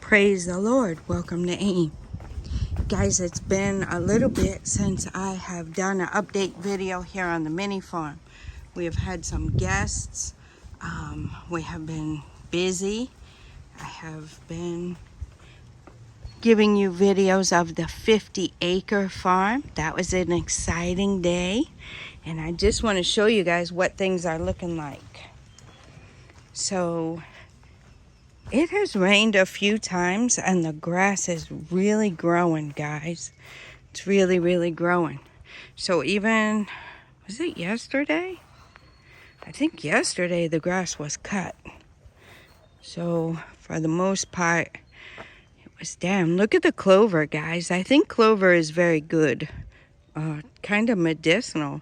Praise the Lord. Welcome to AIM. Guys, it's been a little bit since I have done an update video here on the mini farm. We have had some guests. We have been busy. I have been giving you videos of the 50-acre farm. That was an exciting day. And I just want to show you guys what things are looking like. So it has rained a few times and the grass is really growing, guys. It's really growing. So even, was it yesterday? I think yesterday the grass was cut. So for the most part, it was down. Look at the clover, guys. I think clover is very good. Kind of medicinal.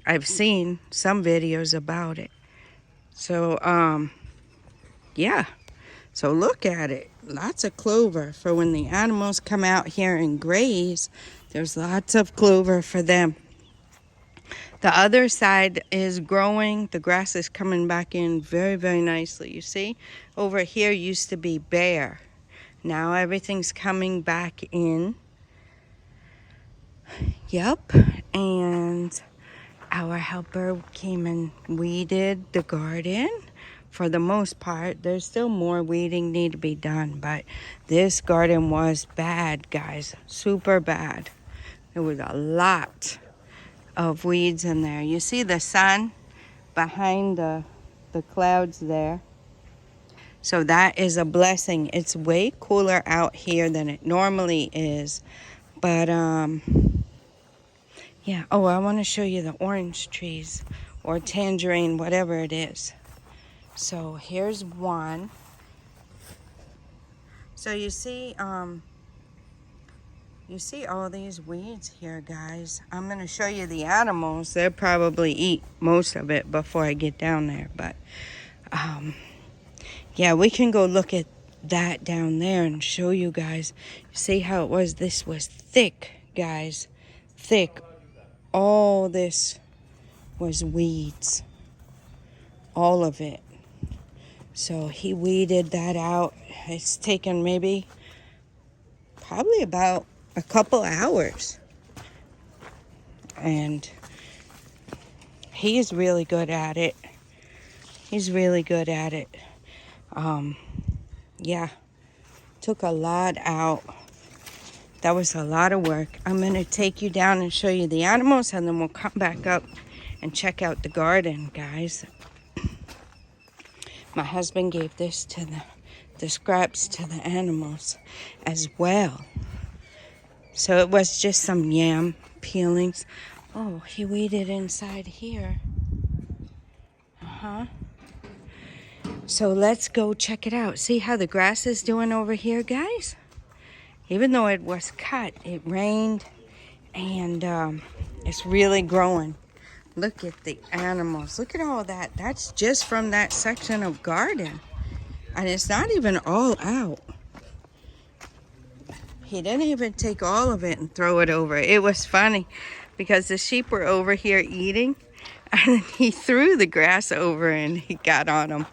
I've seen some videos about it. So, yeah. So look at it. Lots of clover for when the animals come out here and graze. There's lots of clover for them. The other side is growing. The grass is coming back in very nicely. You see, over here used to be bare. Now everything's coming back in. Yep. And our helper came and weeded the garden. For the most part, there's still more weeding need to be done, but this garden was bad, guys. Super bad. There was a lot of weeds in there. You see the sun behind the clouds there. So that is a blessing. It's way cooler out here than it normally is. But, yeah. Oh, I want to show you the orange trees or tangerine, whatever it is. So here's one. So you see all these weeds here, guys. I'm going to show you the animals. They'll probably eat most of it before I get down there. But, yeah, we can go look at that down there and show you guys. See how it was? This was thick, guys. Thick. All this was weeds. All of it. So he weeded that out. It's taken probably about a couple hours. And he's really good at it. He's really good at it. Yeah, took a lot out. That was a lot of work. I'm going to take you down and show you the animals, and then we'll come back up and check out the garden, guys. My husband gave this to the scraps to the animals as well. So it was just some yam peelings. Oh, he weeded inside here. So let's go check it out. See how the grass is doing over here, guys? Even though it was cut, it rained, and it's really growing. Look at the animals. Look at all that. That's just from that section of garden. And it's not even all out. He didn't even take all of it and throw it over. It was funny because the sheep were over here eating. And he threw the grass over and he got on them.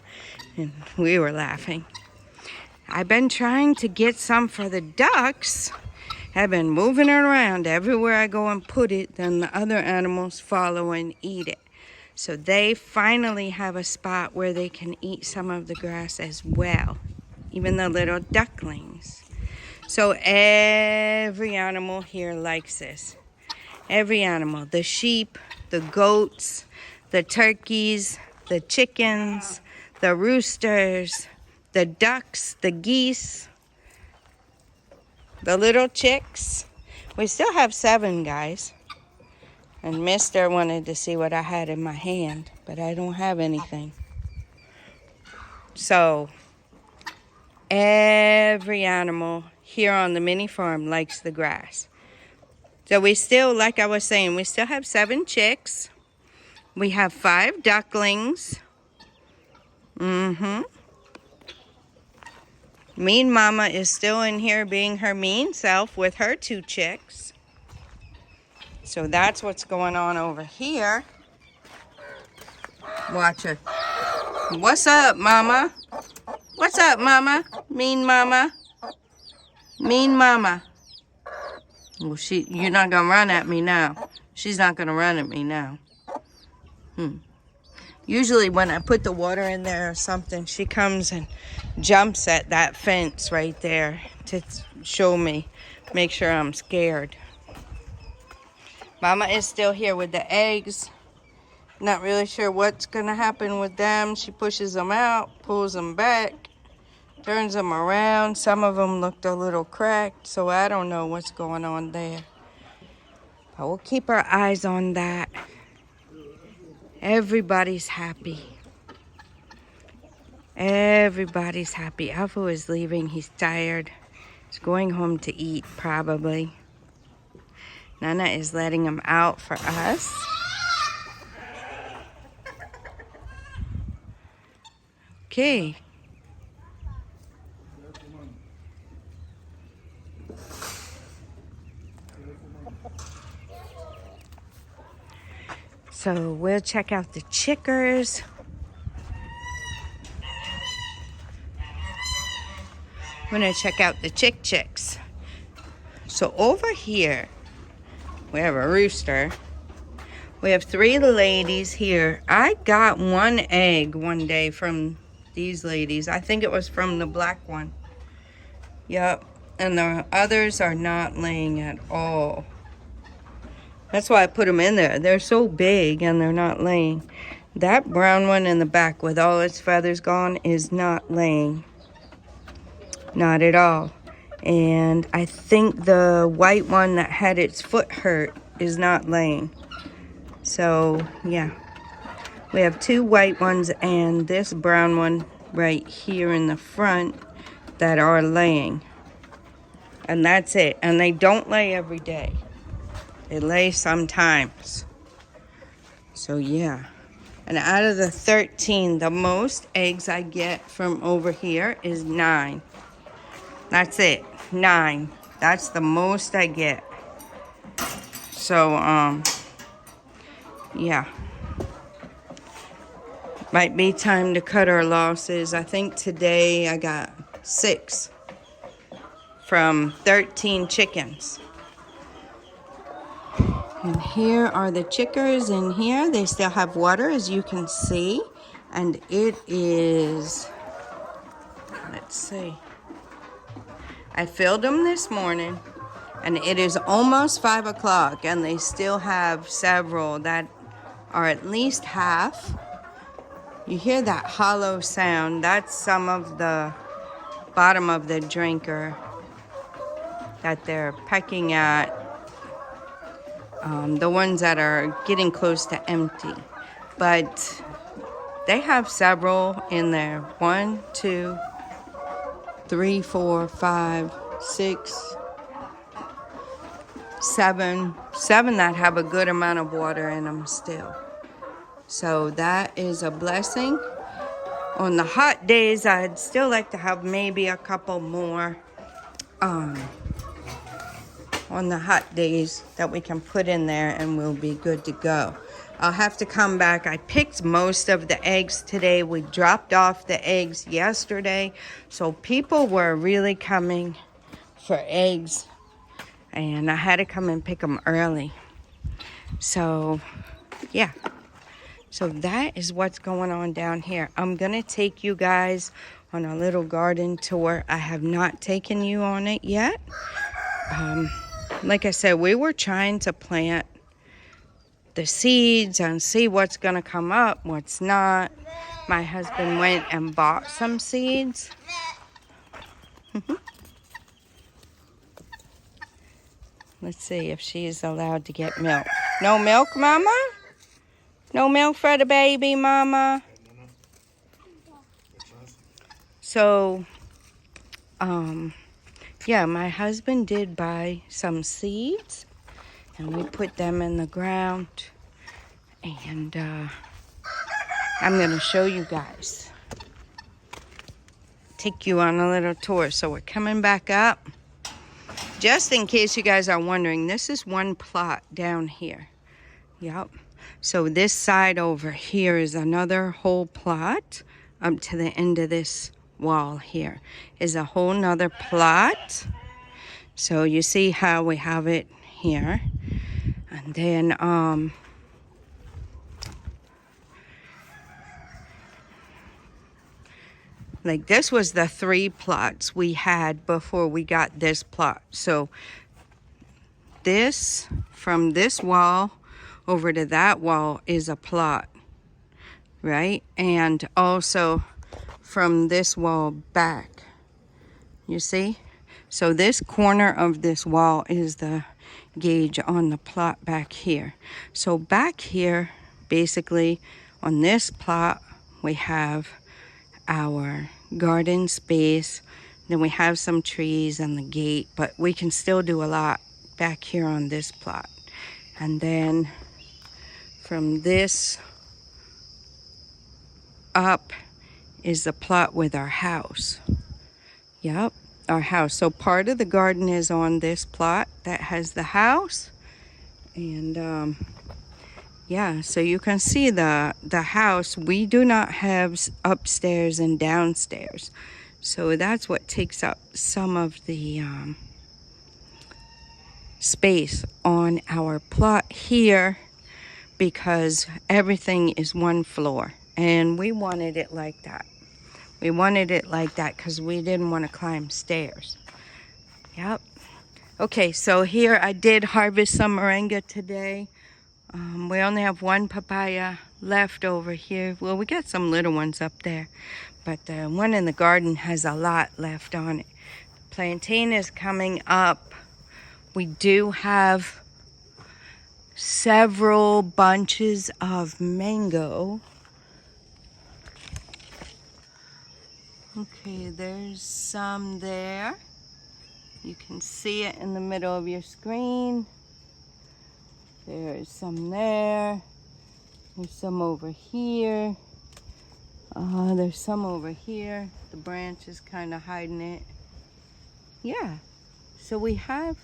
And we were laughing. I've been trying to get some for the ducks. I've been moving it around everywhere I go and put it, then the other animals follow and eat it. So they finally have a spot where they can eat some of the grass as well, even the little ducklings. So every animal here likes this. Every animal, the sheep, the goats, the turkeys, the chickens, the roosters, the ducks, the geese, the little chicks. We still have 7, guys. And Mister wanted to see what I had in my hand, but I don't have anything. So every animal here on the mini farm likes the grass. So we still, like I was saying, we still have 7 chicks. We have 5 ducklings. Mean Mama is still in here being her mean self with her 2 chicks. So that's what's going on over here. Watch her. What's up, Mama? What's up, Mama? Mean Mama? Mean Mama. Well, you're not gonna run at me now. She's not gonna run at me now. Usually when I put the water in there or something, she comes and jumps at that fence right there to show me, make sure I'm scared. Mama is still here with the eggs. Not really sure what's gonna happen with them. She pushes them out, pulls them back, turns them around. Some of them looked a little cracked, so I don't know what's going on there. But we'll keep our eyes on that. Everybody's happy. Everybody's happy. Alpha is leaving. He's tired. He's going home to eat, probably. Nana is letting him out for us. Okay. So we'll check out the chickers. We're gonna check out the chicks. So over here, we have a rooster. We have 3 ladies here. I got 1 egg one day from these ladies. I think it was from the black one. Yep, and the others are not laying at all. That's why I put them in there. They're so big and they're not laying. That brown one in the back with all its feathers gone is not laying. Not at all. And I think the white one that had its foot hurt is not laying. So, yeah. We have 2 white ones and this brown one right here in the front that are laying. And that's it. And they don't lay every day. They lay sometimes. So, yeah. And out of the 13, the most eggs I get from over here is 9. That's it. 9. That's the most I get. So, yeah. Might be time to cut our losses. I think today I got 6 from 13 chickens. And here are the chickers in here. They still have water, as you can see. And it is, let's see. I filled them this morning. And it is almost 5 o'clock. And they still have several that are at least half. You hear that hollow sound. That's some of the bottom of the drinker that they're pecking at. The ones that are getting close to empty. But they have several in there. 1, 2, 3, 4, 5, 6, 7. 7 that have a good amount of water in them still. So that is a blessing. On the hot days, I'd still like to have maybe a couple more on the hot days that we can put in there and we'll be good to go. I'll have to come back. I picked most of the eggs today. We dropped off the eggs yesterday. So people were really coming for eggs. And I had to come and pick them early. So, yeah. So that is what's going on down here. I'm going to take you guys on a little garden tour. I have not taken you on it yet. Like I said, we were trying to plant the seeds and see what's going to come up, what's not. My husband went and bought some seeds. Let's see if she's allowed to get milk. No milk, Mama? No milk for the baby, Mama? So, yeah, my husband did buy some seeds. And we put them in the ground. And I'm going to show you guys. Take you on a little tour. So we're coming back up. Just in case you guys are wondering, this is one plot down here. Yep. So this side over here is another whole plot up to the end of this wall here is a whole nother plot. So you see how we have it here. And then, like this was the 3 plots we had before we got this plot. So this, from this wall over to that wall is a plot, right? And also from this wall back, you see? So this corner of this wall is the gauge on the plot back here. So back here, basically on this plot, we have our garden space. Then we have some trees and the gate, but we can still do a lot back here on this plot. And then from this up is the plot with our house. Yep, our house. So part of the garden is on this plot that has the house. And yeah, so you can see the house. We do not have upstairs and downstairs. So that's what takes up some of the space on our plot here, because everything is one floor. And we wanted it like that. We wanted it like that because we didn't want to climb stairs. Yep. Okay, so here I did harvest some moringa today. We only have 1 papaya left over here. Well, we got some little ones up there, but the one in the garden has a lot left on it. Plantain is coming up. We do have several bunches of mango. Okay, there's some there. You can see it in the middle of your screen. There's some there. There's some over here. There's some over here. The branch is kind of hiding it. Yeah, so we have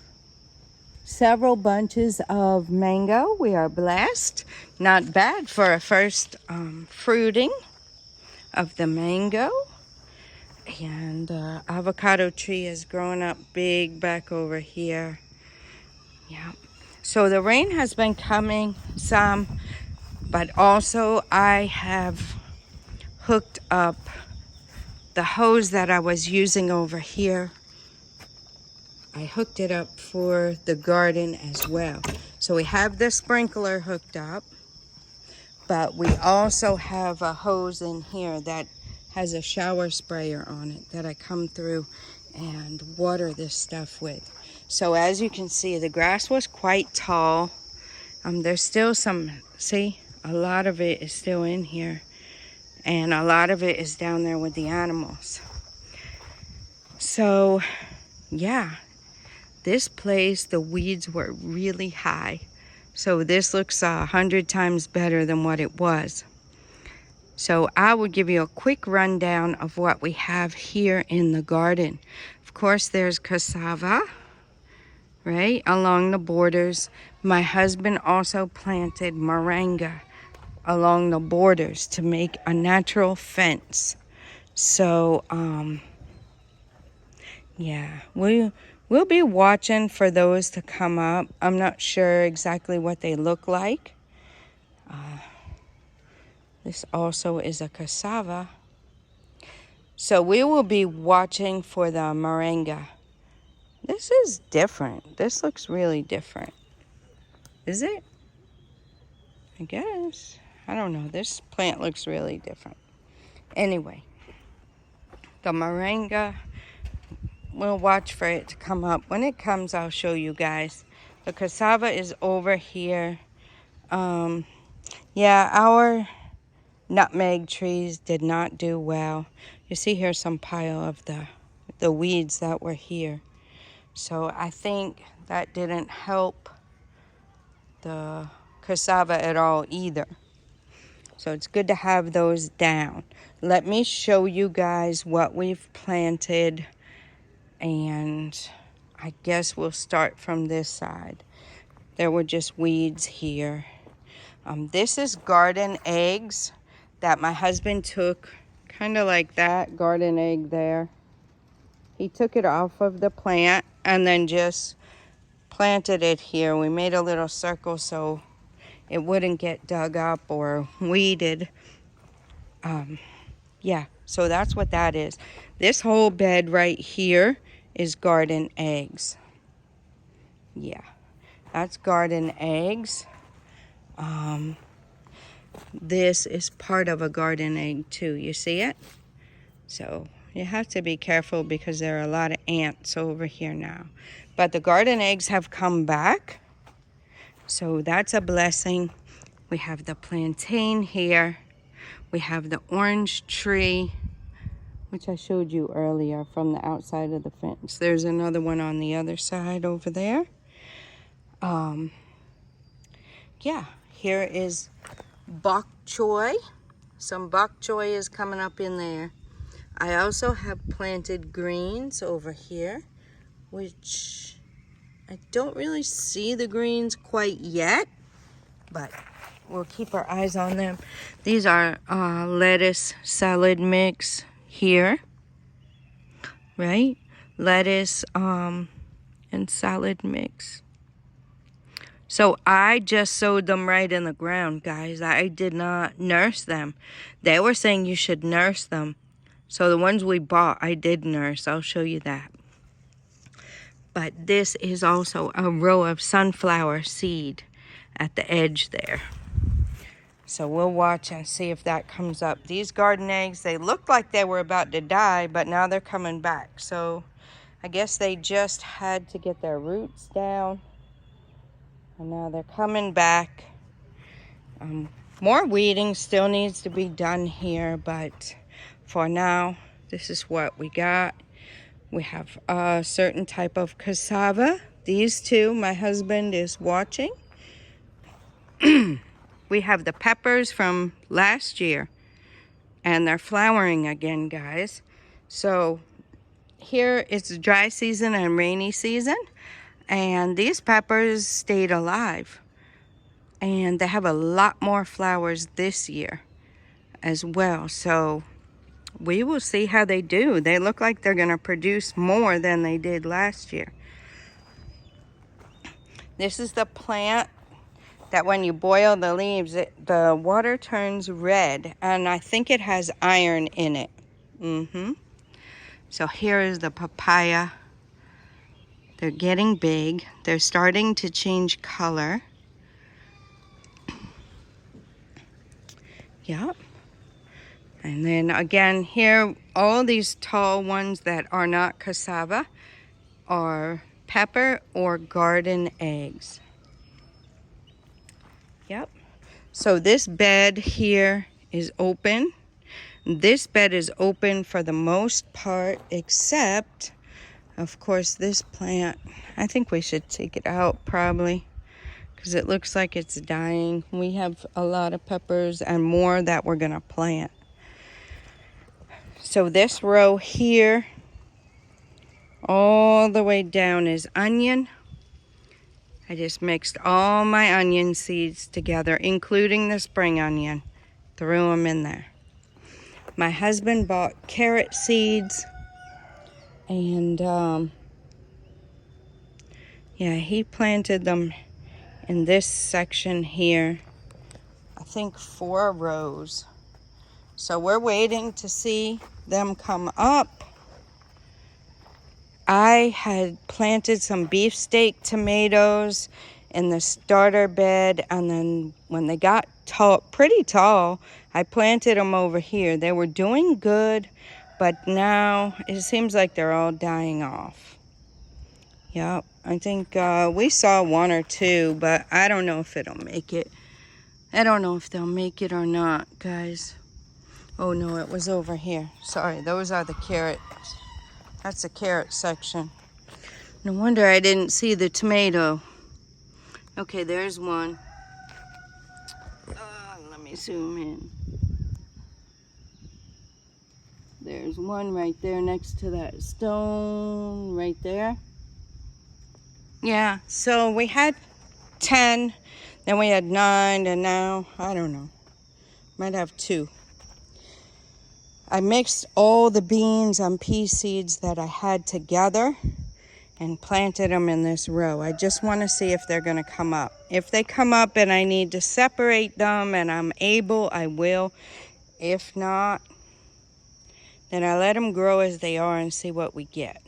several bunches of mango. We are blessed. Not bad for a first fruiting of the mango. And avocado tree is growing up big back over here. Yeah. So the rain has been coming some, but also I have hooked up the hose that I was using over here. I hooked it up for the garden as well. So we have the sprinkler hooked up, but we also have a hose in here that has a shower sprayer on it that I come through and water this stuff with. So as you can see, the grass was quite tall. There's still some, see, a lot of it is still in here, and a lot of it is down there with the animals. So yeah, this place, the weeds were really high. So this looks 100 times better than what it was. So I will give you a quick rundown of what we have here in the garden. Of course, there's cassava, right, along the borders. My husband also planted moringa along the borders to make a natural fence. So, yeah, we'll be watching for those to come up. I'm not sure exactly what they look like. This also is a cassava. So we will be watching for the moringa. This is different. This looks really different. Is it? I guess. I don't know. This plant looks really different. Anyway, the moringa, we'll watch for it to come up. When it comes, I'll show you guys. The cassava is over here. Yeah, our nutmeg trees did not do well. You see here some pile of the weeds that were here. So I think that didn't help the cassava at all either. So it's good to have those down. Let me show you guys what we've planted, and I guess we'll start from this side. There were just weeds here. This is garden eggs that my husband took kind of like that garden egg there. He took it off of the plant and then just planted it here. We made a little circle so it wouldn't get dug up or weeded. Yeah, so that's what that is. This whole bed right here is garden eggs. Yeah, that's garden eggs. This is part of a garden egg too. You see it? So you have to be careful because there are a lot of ants over here now. But the garden eggs have come back. So that's a blessing. We have the plantain here. We have the orange tree, which I showed you earlier from the outside of the fence. There's another one on the other side over there. Yeah, here is bok choy. Some bok choy is coming up in there. I also have planted greens over here, which I don't really see the greens quite yet, but we'll keep our eyes on them. These are lettuce salad mix here, right? Lettuce and salad mix. So I just sowed them right in the ground, guys. I did not nurse them. They were saying you should nurse them. So the ones we bought, I did nurse. I'll show you that. But this is also a row of sunflower seed at the edge there. So we'll watch and see if that comes up. These garden eggs, they looked like they were about to die, but now they're coming back. So I guess they just had to get their roots down. And now they're coming back. More weeding still needs to be done here, but for now, this is what we got. We have a certain type of cassava. These two, my husband is watching. We have the peppers from last year, and they're flowering again, guys. So here it's dry season and rainy season, and these peppers stayed alive. And they have a lot more flowers this year as well. So we will see how they do. They look like they're going to produce more than they did last year. This is the plant that when you boil the leaves, the water turns red. And I think it has iron in it. So here is the papaya. They're getting big. They're starting to change color. Yep. And then again here, all these tall ones that are not cassava are pepper or garden eggs. Yep. So this bed here is open. This bed is open for the most part, except, of course, this plant. I think we should take it out probably, because it looks like it's dying. We have a lot of peppers and more that we're gonna plant. So this row here, all the way down is onion. I just mixed all my onion seeds together, including the spring onion. Threw them in there. My husband bought carrot seeds, and yeah, he planted them in this section here, I think 4 rows. So we're waiting to see them come up. I had planted some beefsteak tomatoes in the starter bed, and then when they got tall, pretty tall, I planted them over here. They were doing good, but now it seems like they're all dying off. Yep, I think we saw 1 or 2, but I don't know if it'll make it. I don't know if they'll make it or not, guys. Oh no, it was over here. Sorry, those are the carrots. That's the carrot section. No wonder I didn't see the tomato. Okay, there's one. Let me zoom in. There's one right there next to that stone right there. Yeah, so we had 10, then we had 9, and now, I don't know. Might have 2. I mixed all the beans and pea seeds that I had together and planted them in this row. I just want to see if they're going to come up. If they come up and I need to separate them and I'm able, I will. If not, then I let them grow as they are and see what we get.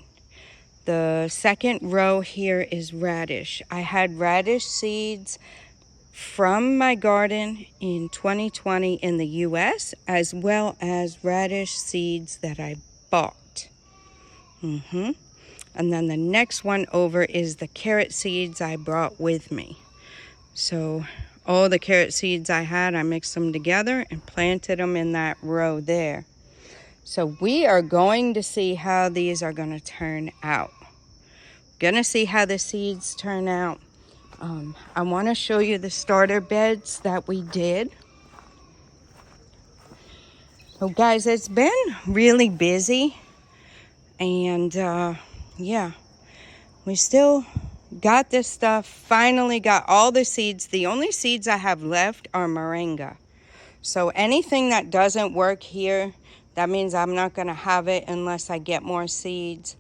The second row here is radish. I had radish seeds from my garden in 2020 in the US, as well as radish seeds that I bought. And then the next one over is the carrot seeds I brought with me. So all the carrot seeds I had, I mixed them together and planted them in that row there. So we are going to see how these are going to turn out. Gonna see how the seeds turn out. I want to show you the starter beds that we did. So guys, it's been really busy, and yeah, we still got this stuff. Finally got all the seeds. The only seeds I have left are moringa. So anything that doesn't work here, that means I'm not going to have it unless I get more seeds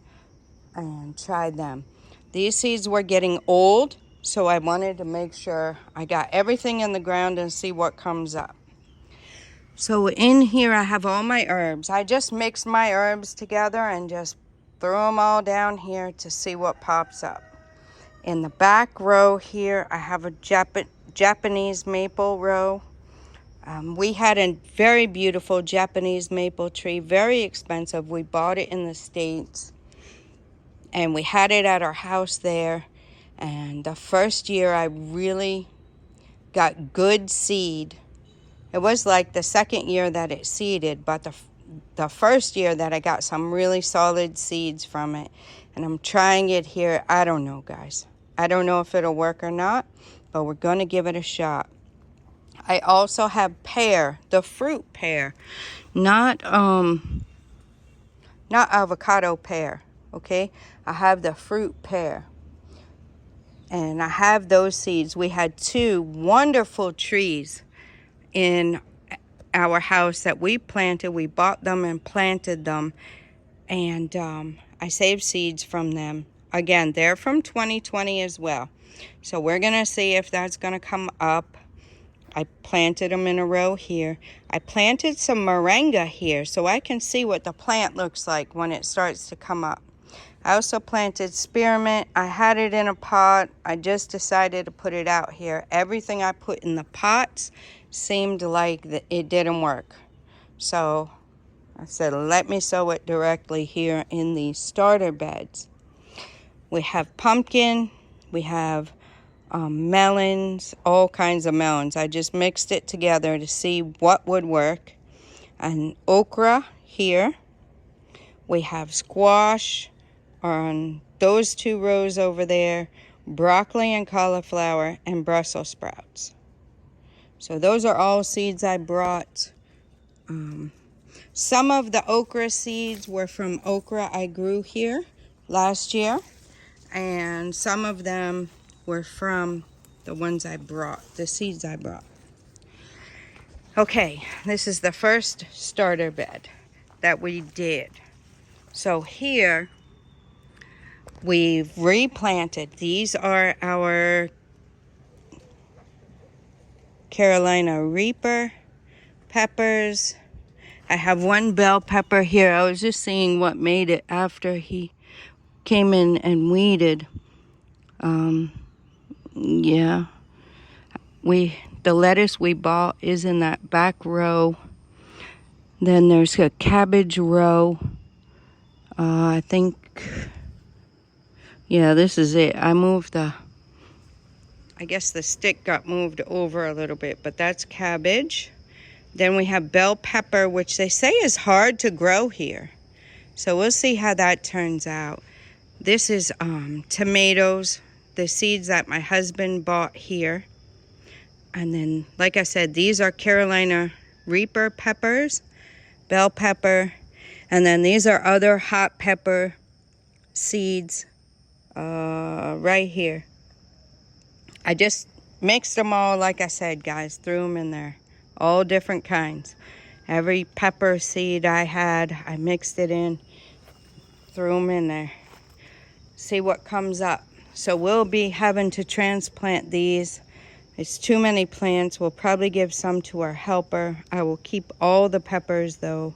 and try them. These seeds were getting old, so I wanted to make sure I got everything in the ground and see what comes up. So in here I have all my herbs. I just mixed my herbs together and just threw them all down here to see what pops up. In the back row here I have a Japanese maple row. We had a very beautiful Japanese maple tree, very expensive. We bought it in the States and we had it at our house there. And the first year I really got good seed. It was like the second year that it seeded, but the first year that I got some really solid seeds from it. And I'm trying it here. I don't know, guys. I don't know if it'll work or not, but we're going to give it a shot. I also have pear, the fruit pear, not avocado pear, okay? I have the fruit pear. And I have those seeds. We had 2 wonderful trees in our house that we planted. We bought them and planted them. And I saved seeds from them. Again, they're from 2020 as well. So we're going to see if that's going to come up. I planted them in a row here. I planted some moringa here so I can see what the plant looks like when it starts to come up. I also planted spearmint. I had it in a pot. I just decided to put it out here. Everything I put in the pots seemed like it didn't work. So I said, let me sow it directly here in these starter beds. We have pumpkin. We have melons, all kinds of melons. I just mixed it together to see what would work. And okra here. We have squash on those 2 rows over there, broccoli and cauliflower, and Brussels sprouts. So those are all seeds I brought. Some of the okra seeds were from okra I grew here last year, and some of them were from the ones I brought, the seeds I brought. Okay, this is the first starter bed that we did. So here we've replanted. These are our Carolina Reaper peppers. I have 1 bell pepper here. I was just seeing what made it after he came in and weeded. Yeah. The lettuce we bought is in that back row. Then there's a cabbage row. I think, yeah, this is it. I guess the stick got moved over a little bit, but that's cabbage. Then we have bell pepper, which they say is hard to grow here. So we'll see how that turns out. This is tomatoes, the seeds that my husband bought here. And then, like I said, these are Carolina Reaper peppers, bell pepper. And then these are other hot pepper seeds right here. I just mixed them all, like I said, guys, threw them in there. All different kinds. Every pepper seed I had, I mixed it in, threw them in there. See what comes up. So we'll be having to transplant these. It's too many plants. We'll probably give some to our helper. I will keep all the peppers though,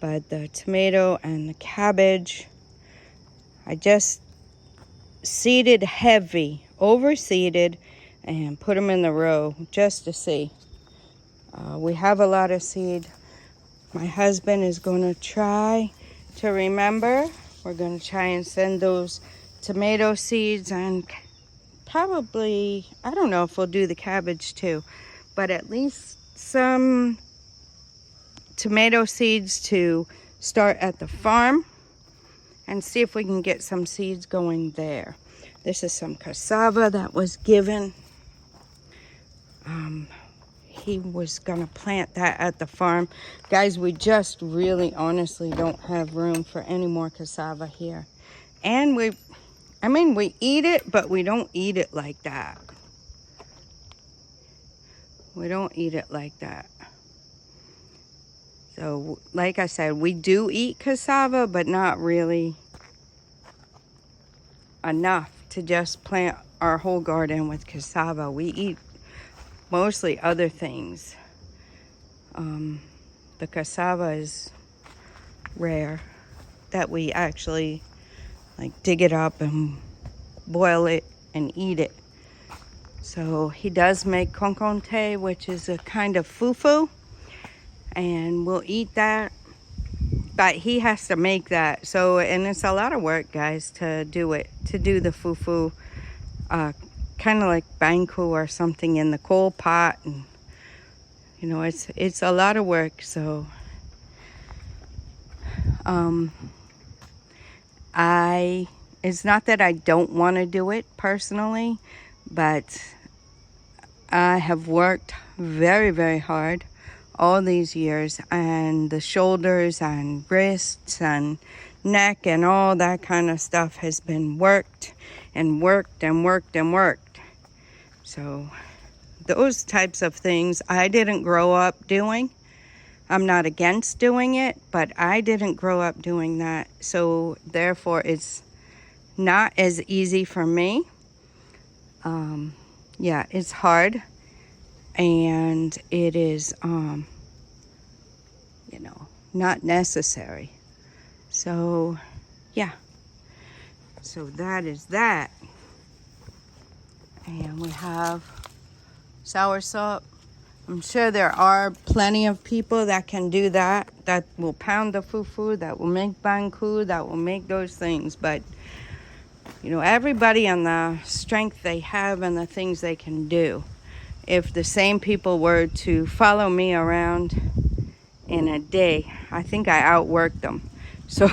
but the tomato and the cabbage, I just seeded heavy, overseeded, and put them in the row just to see. We have a lot of seed. My husband is going to try to remember. We're going to try and send those tomato seeds, and probably, I don't know if we'll do the cabbage too, but at least some tomato seeds to start at the farm and see if we can get some seeds going there. This is some cassava that was given. He was gonna plant that at the farm. Guys, we just really honestly don't have room for any more cassava here. And we eat it, but we don't eat it like that. We don't eat it like that. So, like I said, we do eat cassava, but not really enough to just plant our whole garden with cassava. We eat mostly other things. The cassava is rare that we actually like dig it up and boil it and eat it. So he does make concomte, which is a kind of fufu, and we'll eat that, but he has to make that. So, and it's a lot of work, guys, to do it, to do the fufu, kind of like banku or something in the coal pot, and you know, it's a lot of work. So it's not that I don't want to do it personally, but I have worked very, very hard all these years, and the shoulders and wrists and neck and all that kind of stuff has been worked and worked and worked and worked. So those types of things I didn't grow up doing. I'm not against doing it, but I didn't grow up doing that. So therefore it's not as easy for me. Yeah, it's hard, and it is, you know, not necessary. So yeah, so that is that. And we have soursop. I'm sure there are plenty of people that can do that, that will pound the fufu, that will make banku, that will make those things. But, you know, everybody on the strength they have and the things they can do. If the same people were to follow me around in a day, I think I outworked them. So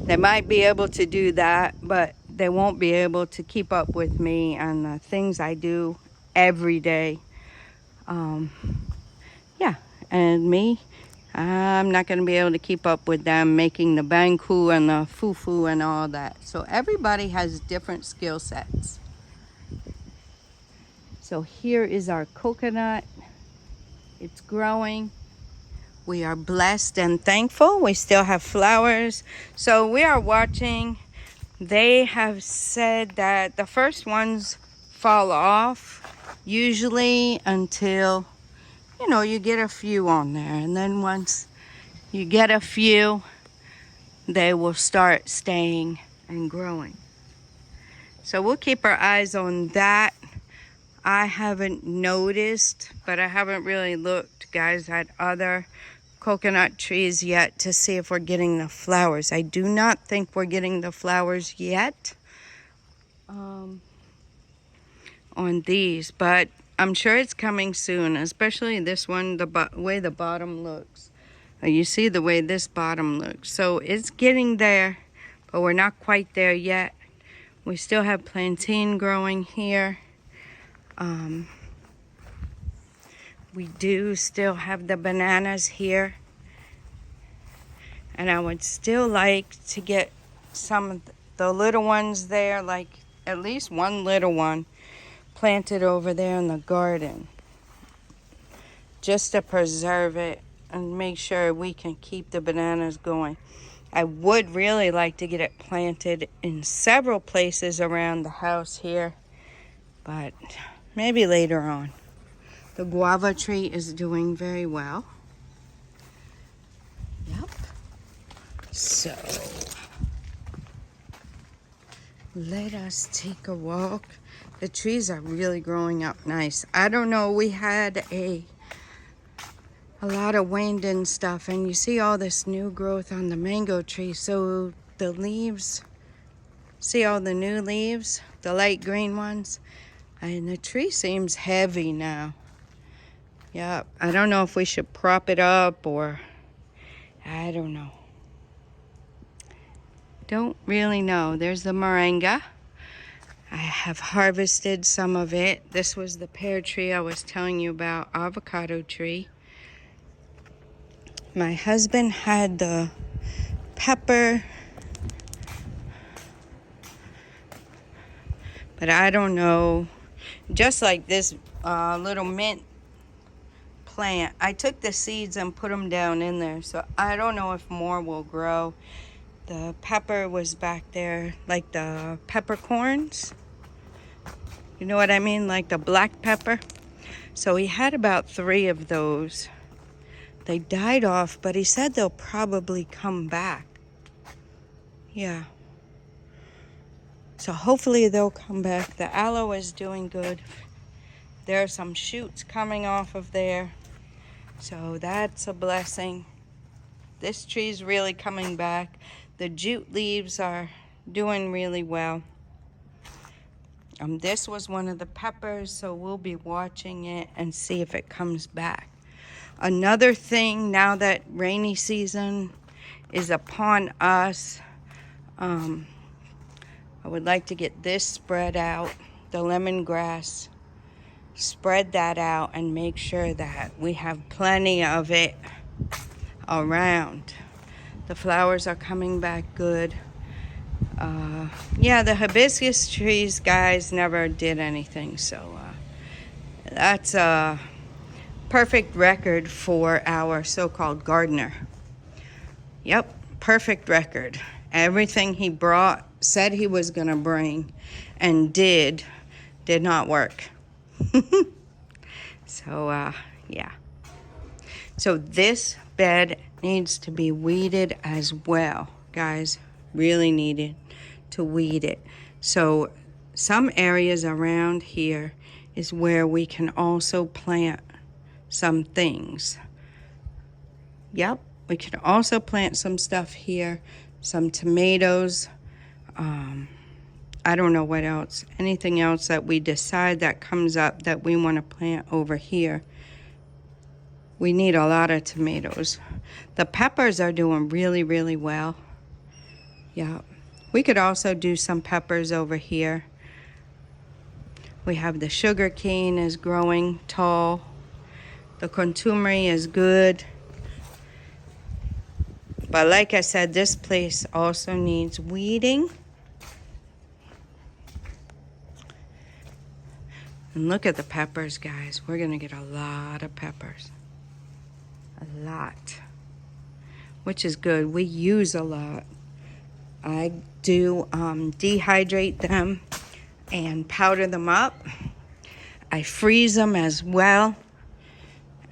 they might be able to do that, but they won't be able to keep up with me and the things I do every day. Yeah, and me, I'm not going to be able to keep up with them making the banku and the fufu and all that. So everybody has different skill sets. So here is our coconut. It's growing. We are blessed and thankful. We still have flowers. So we are watching. They have said that the first ones fall off usually until, you know, you get a few on there. And then once you get a few, they will start staying and growing. So we'll keep our eyes on that. I haven't noticed, but I haven't really looked, guys, at other coconut trees yet to see if we're getting the flowers. I do not think we're getting the flowers yet on these, but I'm sure it's coming soon, especially this one, the way the bottom looks. You see the way this bottom looks. So it's getting there, but we're not quite there yet. We still have plantain growing here. We do still have the bananas here. And I would still like to get some of the little ones there, like at least one little one planted over there in the garden, just to preserve it and make sure we can keep the bananas going. I would really like to get it planted in several places around the house here, but maybe later on. The guava tree is doing very well. Yep. So, let us take a walk. The trees are really growing up nice. I don't know, we had a lot of wind and stuff, and you see all this new growth on the mango tree. So the leaves, see all the new leaves, the light green ones, and the tree seems heavy now. Yep, I don't know if we should prop it up or I don't know. Don't really know. There's the moringa. I have harvested some of it. This was the pear tree I was telling you about, avocado tree. My husband had the pepper, but I don't know. Just like this little mint plant, I took the seeds and put them down in there, so I don't know if more will grow. The pepper was back there, like the peppercorns. You know what I mean? Like the black pepper. So he had about 3 of those. They died off, but he said they'll probably come back. Yeah. So hopefully they'll come back. The aloe is doing good. There are some shoots coming off of there. So that's a blessing. This tree's really coming back. The jute leaves are doing really well. This was one of the peppers, so we'll be watching it and see if it comes back. Another thing, now that rainy season is upon us, I would like to get this spread out, the lemongrass. Spread that out and make sure that we have plenty of it around. The flowers are coming back good. Yeah, the hibiscus trees, guys, never did anything, so that's a perfect record for our so-called gardener. Yep, perfect record. Everything he brought, said he was gonna bring, and did not work. So, yeah. So this bed needs to be weeded as well, guys. Really needed to weed it. So some areas around here is where we can also plant some things. Yep, we can also plant some stuff here, some tomatoes. I don't know what else, anything else that we decide that comes up that we want to plant over here. We need a lot of tomatoes. The peppers are doing really, really well. Yeah, we could also do some peppers over here. We have the sugar cane is growing tall. The contumely is good. But like I said, this place also needs weeding. And look at the peppers, guys. We're gonna get a lot of peppers. A lot. Which is good. We use a lot. I do dehydrate them and powder them up. I freeze them as well.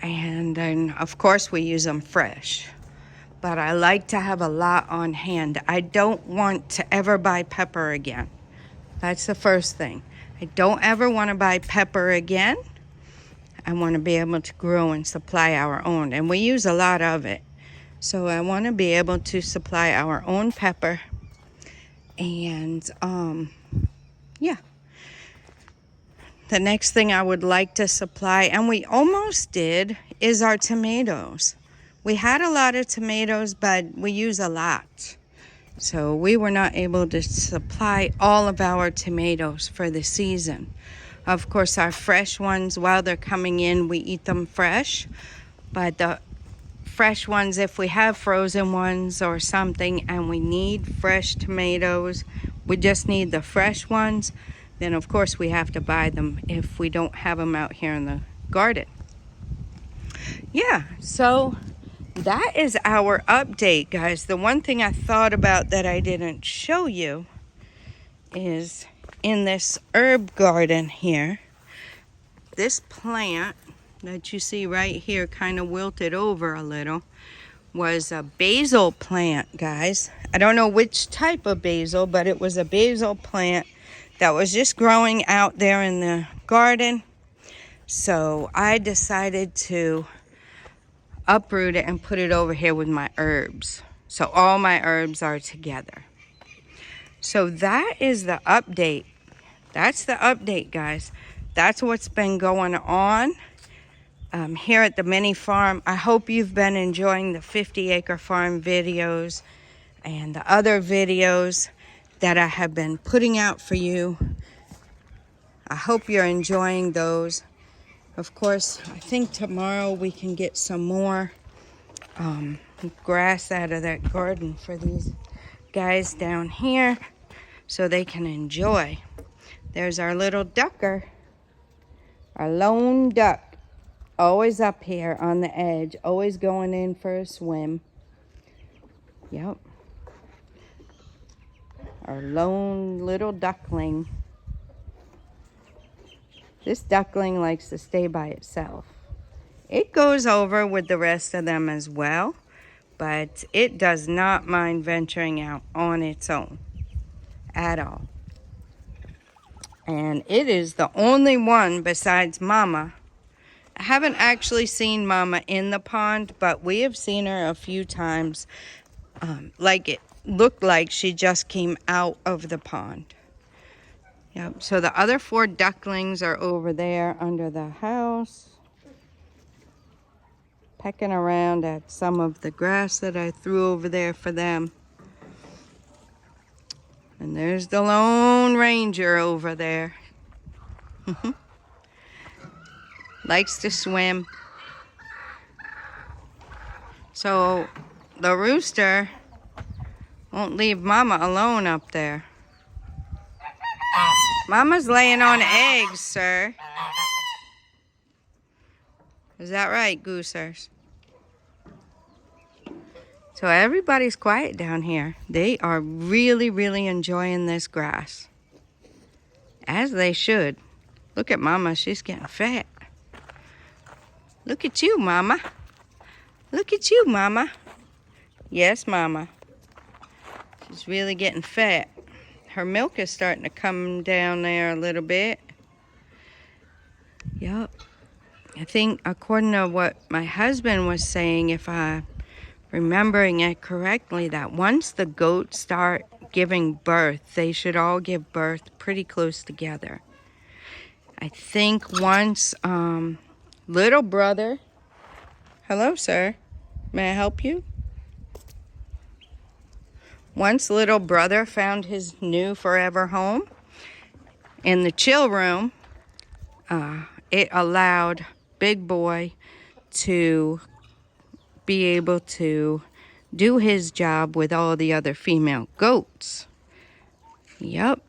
And then, of course, we use them fresh. But I like to have a lot on hand. I don't want to ever buy pepper again. That's the first thing. I don't ever want to buy pepper again. I want to be able to grow and supply our own. And we use a lot of it. So I want to be able to supply our own pepper. And, yeah. The next thing I would like to supply, and we almost did, is our tomatoes. We had a lot of tomatoes, but we use a lot. So we were not able to supply all of our tomatoes for the season. Of course, our fresh ones, while they're coming in, we eat them fresh. But the fresh ones, if we have frozen ones or something and we need fresh tomatoes, we just need the fresh ones, then of course we have to buy them if we don't have them out here in the garden. Yeah, so that is our update, guys. The one thing I thought about that I didn't show you is in this herb garden here, this plant that you see right here kind of wilted over a little was a basil plant, guys. I don't know which type of basil, but it was a basil plant that was just growing out there in the garden. So I decided to uproot it and put it over here with my herbs. So all my herbs are together. So that is the update. That's the update, guys. That's what's been going on here at the mini farm. I hope you've been enjoying the 50-acre farm videos and the other videos that I have been putting out for you. I hope you're enjoying those. Of course, I think tomorrow we can get some more grass out of that garden for these guys down here so they can enjoy. There's our little ducker, our lone duck, always up here on the edge, always going in for a swim. Yep. Our lone little duckling. This duckling likes to stay by itself. It goes over with the rest of them as well, but it does not mind venturing out on its own at all. And it is the only one besides Mama. I haven't actually seen Mama in the pond, but we have seen her a few times. Like it looked like she just came out of the pond. Yep, so the other 4 ducklings are over there under the house, pecking around at some of the grass that I threw over there for them. And there's the Lone Ranger over there. Likes to swim. So the rooster won't leave Mama alone up there. Mama's laying on eggs, sir. Is that right, goosers? So everybody's quiet down here. They are really, really enjoying this grass. As they should. Look at Mama, she's getting fat. Look at you, Mama. Look at you, Mama. Yes, Mama. She's really getting fat. Her milk is starting to come down there a little bit. Yep. I think according to what my husband was saying, if I'm remembering it correctly, that once the goats start giving birth, they should all give birth pretty close together. I think once little brother, hello sir, may I help you? Once little brother found his new forever home in the chill room, it allowed Big Boy to be able to do his job with all the other female goats. Yep.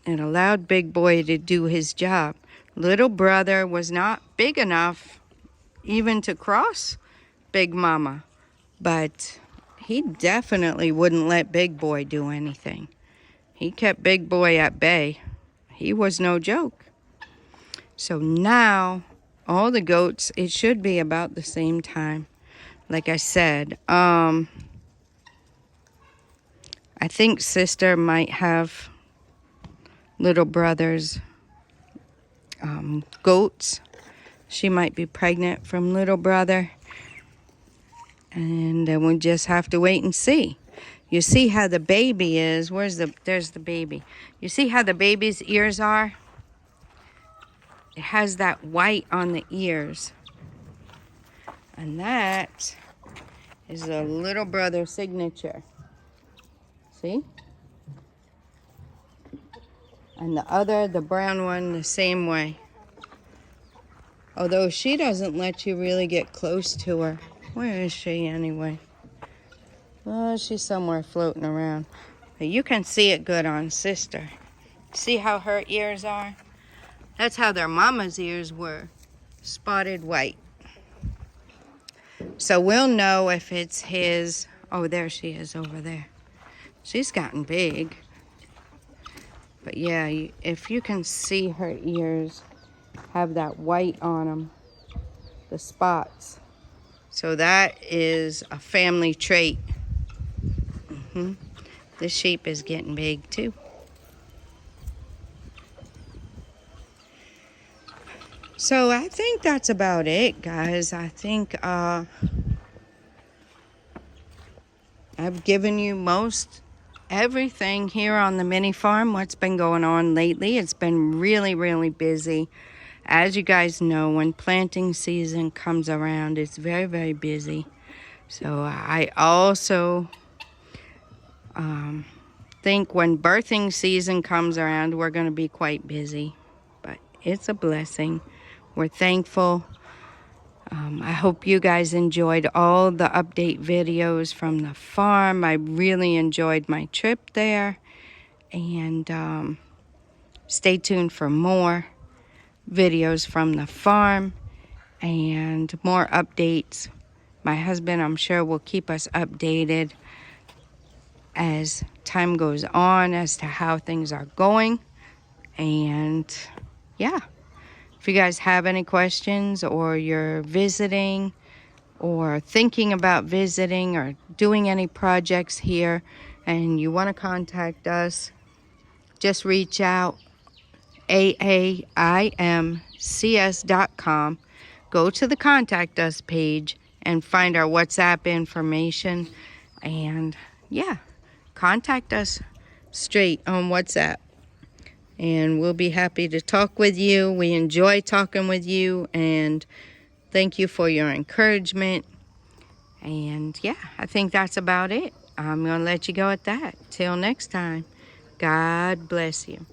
It allowed Big Boy to do his job. Little brother was not big enough even to cross Big Mama, but he definitely wouldn't let Big Boy do anything. He kept Big Boy at bay. He was no joke. So now, all the goats, it should be about the same time. Like I said, I think sister might have little brother's goats. She might be pregnant from little brother. And then we'll just have to wait and see. You see how the baby is. There's the baby. You see how the baby's ears are? It has that white on the ears. And that is a little brother signature. See? And the brown one, the same way. Although she doesn't let you really get close to her. Where is she anyway? Oh, she's somewhere floating around. But you can see it good on sister. See how her ears are? That's how their mama's ears were. Spotted white. So we'll know if it's his. Oh, there she is over there. She's gotten big. But yeah, if you can see her ears have that white on them, the spots. So that is a family trait. This sheep is getting big too. So I think that's about it, guys. I think I've given you most everything here on the mini farm, what's been going on lately. It's been really, really busy. As you guys know, when planting season comes around, it's very, very busy. So I also think when birthing season comes around, we're going to be quite busy. But it's a blessing. We're thankful. I hope you guys enjoyed all the update videos from the farm. I really enjoyed my trip there. And stay tuned for more videos from the farm and more updates. My husband, I'm sure, will keep us updated as time goes on as to how things are going. And yeah, if you guys have any questions, or you're visiting or thinking about visiting or doing any projects here and you want to contact us, just reach out, aimcs.com. Go to the contact us page and find our WhatsApp information. And yeah, contact us straight on WhatsApp. And we'll be happy to talk with you. We enjoy talking with you. And thank you for your encouragement. And yeah, I think that's about it. I'm going to let you go at that. Till next time, God bless you.